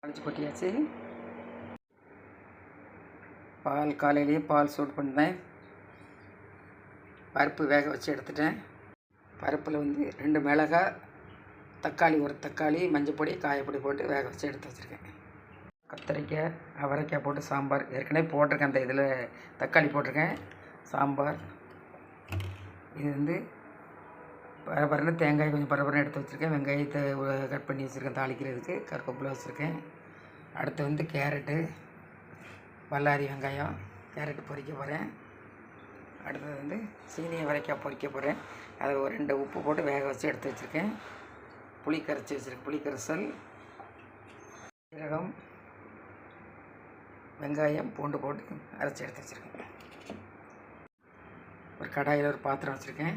அரைச்சி கொட்டியாச்சு. பால் காலையிலேயே பால் சூடு பண்ணேன். பருப்பு வேக வச்சு எடுத்துட்டேன். பருப்பில் 2 மிளகாய், தக்காளி, ஒரு தக்காளி, மஞ்சப்பொடி, காயப்பொடி போட்டு வேக வச்சு எடுத்து வச்சுருக்கேன். கத்திரிக்காய், அவரைக்காய் போட்டு சாம்பார் ஏற்கனவே போட்டிருக்கேன். அந்த இதில் தக்காளி போட்டிருக்கேன். சாம்பார். இது பரபரன்னு தேங்காய் கொஞ்சம் பரபரன்னு எடுத்து வச்சுருக்கேன். வெங்காயத்தை கட் பண்ணி வச்சுருக்கேன் தாளிக்கிறதுக்கு. கருவேப்பிலை வச்சுருக்கேன். அடுத்து கேரட்டு, பல்லாரி வெங்காயம், கேரட்டு பொரிக்க போகிறேன். அடுத்தது சீனி அவரைக்காய் பொரிக்க போகிறேன். அதை ஒரு 2 உப்பு போட்டு வேக வச்சு எடுத்து வச்சுருக்கேன். புளி கரைச்சி வச்சுருக்கேன். புளி கரைசல், சீரகம், வெங்காயம், பூண்டு போட்டு அரைச்சி எடுத்து வச்சுருக்கேன். ஒரு கடாயில் ஒரு பாத்திரம் வச்சுருக்கேன்.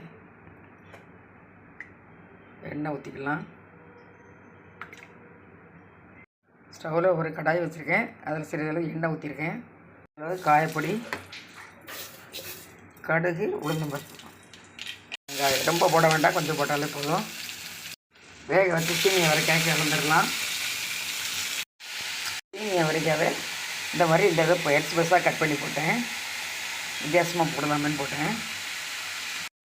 எண்ணெய் ஊற்றிக்கலாம். ஸ்டவ்வில் ஒரு கடாய் வச்சுருக்கேன். அதில் சிறிதளவு எண்ணெய் ஊற்றிருக்கேன். அதாவது காயப்பொடி, கடுகு, உளுந்தம்பருப்பு, வெங்காயம் ரொம்ப போட வேண்டாம், கொஞ்சம் போட்டாலே போதும். வேக வச்சு சீனி அவரைக்காய் கலந்துடலாம். சீனி அவரைக்காவை இந்த மாதிரி இந்த இதை பெருசாக கட் பண்ணி போட்டேன். வித்தியாசமாக போடலாமேன்னு போட்டேன்.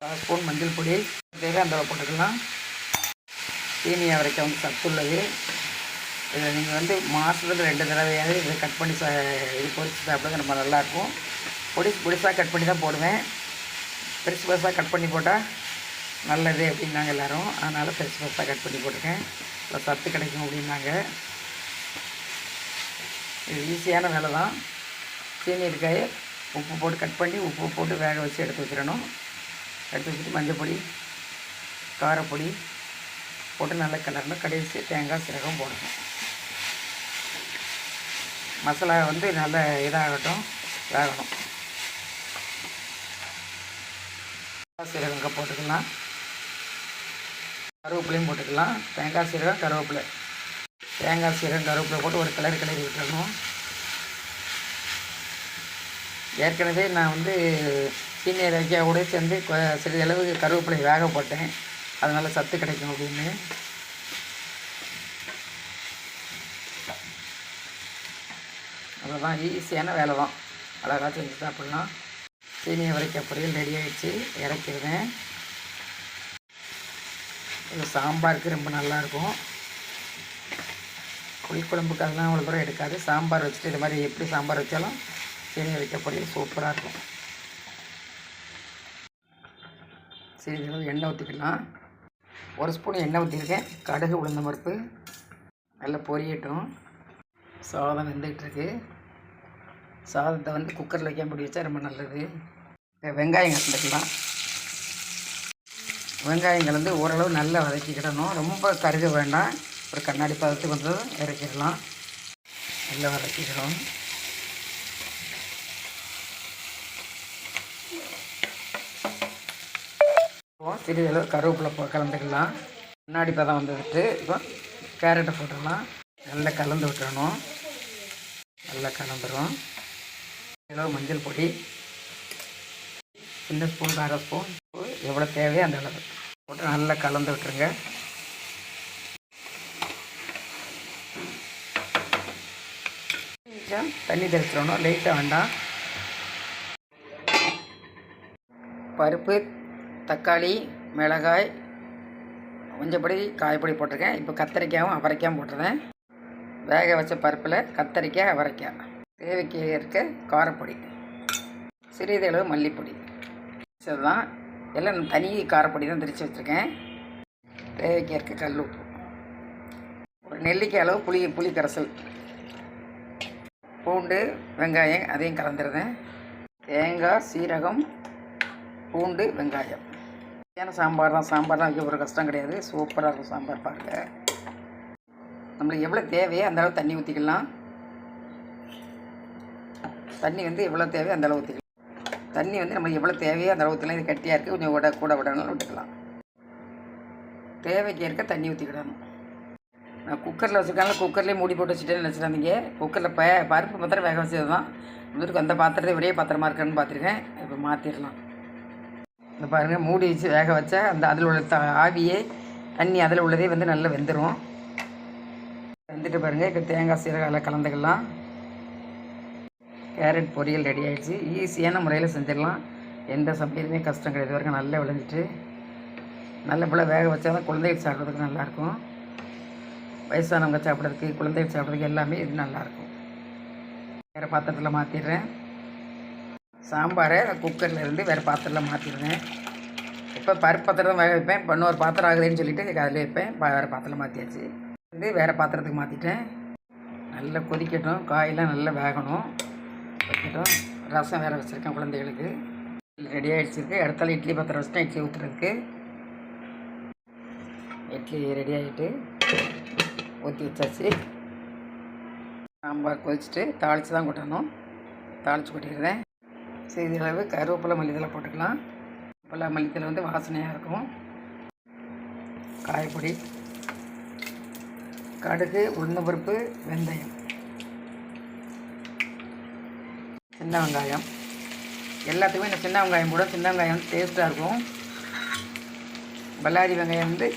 1 ஸ்பூன் மஞ்சள் பொடி தேவை அந்த போட்டுக்கலாம். சீனி அவரைக்காய் சத்துள்ளது. இதில் நீங்கள் மாதத்துக்கு 2 தடவையாவது இதை கட் பண்ணி இது பொரிச்சு சாப்பிடுங்க. ரொம்ப நல்லாயிருக்கும். பொடிசாக கட் பண்ணி தான் போடுவேன். பெருசாக கட் பண்ணி போட்டால் நல்லது அப்படின்னாங்க எல்லோரும். அதனால் பெருசாக கட் பண்ணி போட்டுருக்கேன். இப்போ சத்து கிடைக்கும் அப்படின்னாங்க. இது ஈஸியான வேலை தான். சீனி இருக்காய் உப்பு போட்டு கட் பண்ணி உப்பு போட்டு வேக வச்சு எடுத்து வச்சிடணும். எடுத்து வச்சுட்டு மஞ்சப்பொடி, காரப்பொடி போட்டு நல்லா கிளறணும். கடைசி தேங்காய், சீரகம் போடணும். மசாலா நல்ல இதாகட்டும், வேகணும். சீரகம் போட்டுக்கலாம். கருவேப்பிலையும் போட்டுக்கலாம். தேங்காய், சீரகம், கருவேப்பிலை. தேங்காய், சீரகம், கருவேப்பிலை போட்டு ஒரு கிளறி விட்டுறணும். ஏற்கனவே நான் சீனி அவரைக்காயோட சேர்ந்து சிறிதளவு கருவேப்பிலை வேக போட்டேன். அதனால் சத்து கிடைக்கும் அப்படின்னு. அதுதான் ஈஸியான வேலை தான். அழகாக செஞ்சு சாப்பிட்லாம். சீனி அவரைக்காய் பொரியல் ரெடி ஆகிடுச்சு. இறக்கிடுவேன். இது சாம்பாருக்கு ரொம்ப நல்லாயிருக்கும். புளிக்குழம்புக்கு அதெல்லாம் அவ்வளோ தூரம் எடுக்காது. சாம்பார் வச்சுட்டு இது மாதிரி எப்படி சாம்பார் வச்சாலும் சீனி அவரைக்காய் பொரியல் சூப்பராக இருக்கும். சிறிதளவு எண்ணெய் ஊற்றிக்கலாம். 1 ஸ்பூன் எண்ணெய் ஊற்றிருக்கேன். கடுகு, உளுந்தம்பருப்பு நல்லா பொரியட்டும். சாதம் வெந்துகிட்ருக்கு. சாதத்தை குக்கரில் வைக்க முடி வச்சா ரொம்ப நல்லது. வெங்காயம் கலந்துக்கலாம். வெங்காயம் கலந்து ஓரளவு நல்லா வதக்கிக்கிடணும். ரொம்ப கருக வேண்டாம். ஒரு கண்ணாடி பதத்துக்கு இறக்கிடலாம். நல்லா வதக்கிக்கிடும். சிறிதளவு கருவேப்பிலை கலந்துக்கலாம். கண்ணாடி பதம் வந்துட்டு இப்போ கேரட்டை போட்டுடலாம். நல்லா கலந்து விட்டுறணும். நல்லா கலந்துடும். அளவு மஞ்சள் பொடி, சின்ன ஸ்பூன், 1/2 ஸ்பூன், எவ்வளோ தேவையோ அந்த அளவு போட்டு நல்லா கலந்து விட்டுருங்க. தண்ணி தெளிச்சிடணும். லைட்டாக வேண்டாம். பருப்பு, தக்காளி, மிளகாய், மஞ்சப்பொடி, காயப்பொடி போட்டிருக்கேன். இப்போ கத்திரிக்காயும் அவரைக்காயும் போட்டுருவேன். வேக வச்ச பருப்பில் கத்திரிக்காய், அவரைக்காய், தேவைக்கு இருக்க காரப்பொடி, சிறிதளவு மல்லிப்பொடி. இதுதான் எல்லாம் தனி காரப்பொடி தான் திரித்து வச்சுருக்கேன். தேவைக்கு இருக்க கல் உப்பு, ஒரு நெல்லிக்காய் அளவு புளி கரைசல், பூண்டு, வெங்காயம் அதையும் கலந்துருந்தேன். தேங்காய், சீரகம், பூண்டு, வெங்காயம். ஏன்னா சாம்பார் தான் வைக்க ஒரு கஷ்டம் கிடையாது. சூப்பராக இருக்கும் சாம்பார். பாருங்கள், நம்மளுக்கு எவ்வளோ தேவையோ அந்த அளவு தண்ணி ஊற்றிக்கலாம். தண்ணி எவ்வளோ தேவையோ அந்த அளவு ஊற்றிக்கலாம். தண்ணி நம்மளுக்கு எவ்வளோ தேவையோ அந்த அளவு ஊற்றலாம். இது கட்டியாக இருக்குது, கொஞ்சம் கூட விடணும் விட்டுக்கலாம். தேவைக்கு இருக்க தண்ணி ஊற்றிக்கிடணும். நான் குக்கரில் வச்சுருக்காங்க. குக்கர்லேயே மூடி போட்டு வச்சுட்டேன்னு நினச்சிடாதீங்க. குக்கரில் பருப்பு மாத்திரம் வேக வச்சது தான். இவருக்கு அந்த பாத்திரத்தை ஒரே பாத்திரமா இருக்குன்னு பார்த்துருக்கேன். இப்போ மாற்றிடலாம். இந்த பாருங்கள், மூடி வச்சு வேக வச்சா அதில் உள்ள ஆவியே தண்ணி அதில் உள்ளதே நல்லா வெந்துடும். வந்துட்டு பாருங்கள். இப்போ தேங்காய் சீரகம் எல்லாம் கலந்துக்கலாம். கேரட் பொரியல் ரெடி ஆகிடுச்சு. ஈஸியான முறையில் செஞ்சிடலாம். எந்த சமையலுமே கஷ்டம் கிடையாது. வரைக்கும் நல்லா விளைஞ்சிட்டு நல்ல போல் வேக வச்சா தான் குழந்தைகள் சாப்பிட்றதுக்கு நல்லாயிருக்கும். வயசானவங்க சாப்பிட்றதுக்கு, குழந்தைகள் சாப்பிட்றதுக்கு எல்லாமே இது நல்லாயிருக்கும். வேறு பாத்திரத்தில் மாற்றிடுறேன். சாம்பாரை குக்கரில் இருந்து வேறு பாத்திரத்தில் மாற்றிடுறேன். இப்போ பருப்பு பாத்திரம் வேக வைப்பேன். இப்போ இன்னொரு பாத்திரம் ஆகுதுன்னு சொல்லிவிட்டு அதில் வைப்பேன். வேறு பாத்திரம் மாற்றியாச்சு. வந்து வேறு பாத்திரத்துக்கு மாற்றிட்டேன். நல்லா கொதிக்கட்டும். காயெல்லாம் நல்லா வேகணும். வைக்கட்டும். ரசம் வேறு வச்சுருக்கேன் குழந்தைகளுக்கு. ரெடி ஆகிடுச்சிருக்கு. இடத்துல இட்லி பாத்திரம் வச்சுட்டேன் இட்லி ஊற்றுறதுக்கு. இட்லி ரெடி ஆகிட்டு ஊற்றி வச்சாச்சு. சாம்பார் கொதிச்சுட்டு தாளித்து தான் கொட்டணும். தாளித்து கொட்டிடுறேன். சிறிதளவு கருவேப்பிலை மல்லித்தலை போட்டுக்கலாம். கருவேப்பிலை மல்லித்தலை வந்து வாசனையாக இருக்கும். காயப்பொடி, கடுகு, உளுந்தம் பருப்பு, வெந்தயம், சின்ன வெங்காயம். எல்லாத்துக்குமே இந்த சின்ன வெங்காயம் போட. சின்ன வெங்காயம் டேஸ்ட்டாக இருக்கும். பல்லாரி வெங்காயம் வந்து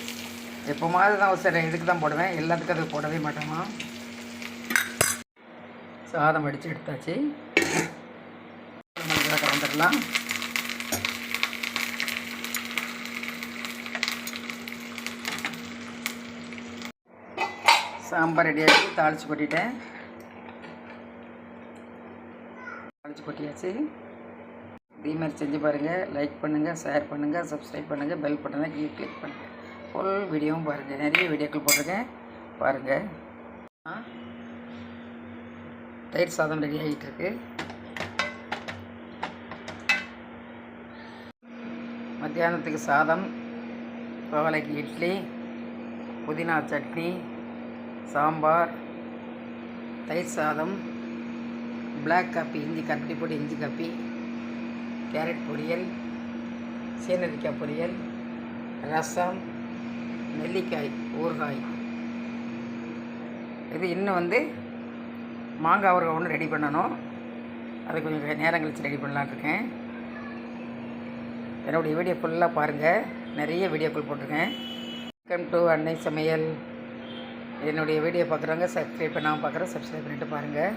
எப்போ மாதிரி தான் சரி இதுக்கு தான் போடுவேன். எல்லாத்துக்கும் அது போடவே மாட்டோமா. சாதம் வடித்து எடுத்தாச்சு. கலந்துடலாம். சாம்பார் ரெடி ஆகிடுச்சு. தாளித்து கொட்டிட்டேன். தாளித்து கொட்டியாச்சு. இதே மாதிரி செஞ்சு பாருங்கள். லைக் பண்ணுங்கள், ஷேர் பண்ணுங்கள், சப்ஸ்கிரைப் பண்ணுங்கள், பெல் பட்டனை கிளிக் பண்ணுங்கள். ஃபுல் வீடியோவும் பாருங்கள். நிறைய வீடியோக்கள் போட்டிருக்கேன் பாருங்கள். தயிர் சாதம் ரெடி ஆகிட்டு இருக்கு. மத்தியானத்துக்கு சாதம், கோவலைக்கு இட்லி, புதினா சட்னி, சாம்பார், தயிர் சாதம், பிளாக் காப்பி, இஞ்சி கருப்பட்டி போட்டு இஞ்சி காப்பி, கேரட் பொரியல், சீனரிக்காய் பொரியல், ரசம், நெல்லிக்காய் ஊறுகாய். இது இன்னும் வந்து மாங்காய் ஊறுகாய் ஒன்று ரெடி பண்ணணும். அது கொஞ்சம் நேரம் கழித்து ரெடி பண்ணலான்னு இருக்கேன். என்னுடைய வீடியோ ஃபுல்லாக பாருங்கள். நிறைய வீடியோக்கள் போட்டிருக்கேன். வெல்கம் டு அன்னை சமையல். என்னுடைய வீடியோ பார்க்குறவங்க சப்ஸ்கிரைப் பண்ணாமல் பார்க்குறேன். சப்ஸ்கிரைப் பண்ணிவிட்டு பாருங்கள்.